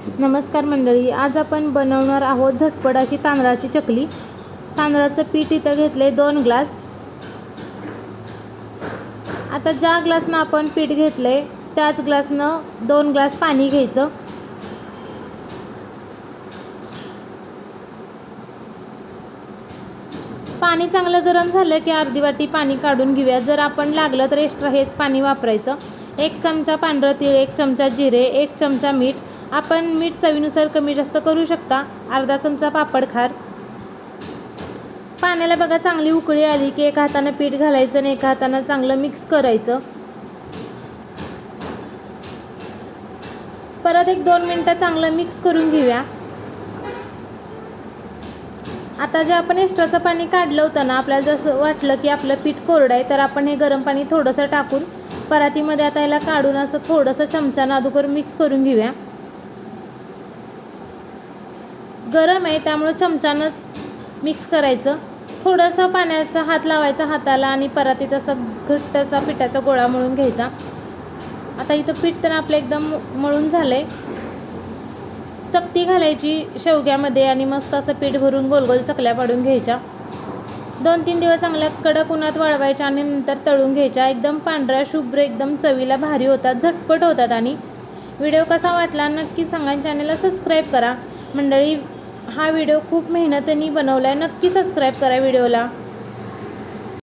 नमस्कार मंडळी, आज आपण बनवणार आहोत झटपट अशी तांदळाची चकली। तांदळाचं पीठ इथं घेतले 2 ग्लास। आता ज्या ग्लासनं आपण पीठ घेतले त्याच ग्लासनं 2 ग्लास पाणी घ्यायचं। पाणी चांगलं गरम झालं की अर्धी वाटी पाणी काढून घेऊया। जर आपण लागलं तर एक्स्ट्रा हेच पाणी वापरायचं। 1 चमचा पांढरं तीळ, 1 चमचा जिरे, 1 चमचा मीठ। आपण मीठ चवीनुसार कमी जास्त करू शकता। अर्धा चमचा पापड खार। पाण्याला बघा चांगली उकळी आली की एका हाताने पीठ घालायचं आणि एका हाताने चांगलं मिक्स करायचं। परत 1-2 मिनिटं चांगलं मिक्स करून घेऊया। आता जे आपण एक्स्ट्राचं पाणी काढलं होतं ना, आपल्याला जसं वाटलं की आपलं पीठ कोरडं आहे तर आपण हे गरम पाणी थोडंसं टाकून परातीमध्ये आता याला काढून असं थोडंसं चमच्यानं अगोदर मिक्स करून घेऊया। गरम आहे त्यामुळे चमच्यानंच मिक्स करायचं। थोडंसं पाण्याचा हात लावायचा हाताला आणि परातीत असं घट्ट असा पिठाचा गोळा मळून घ्यायचा। आता इथं पीठ तर आपलं एकदम मळून झालंय। चकती घालायची शेवग्यामध्ये आणि मस्त असं पीठ भरून गोल गोल चकल्या पाडून घ्यायच्या। 2-3 दिवस चांगल्या कडक उन्हात वाळवायच्या आणि नंतर तळून घ्यायच्या। एकदम पांढऱ्या शुभ्र एकदम चवीला भारी होतात, झटपट होतात। आणि व्हिडिओ कसा वाटला नक्की सांगा। चॅनलला सबस्क्राईब करा मंडळी। हा व्हिडिओ खूप मेहनतीने बनवलाय, नक्की सबस्क्राईब करा व्हिडिओला।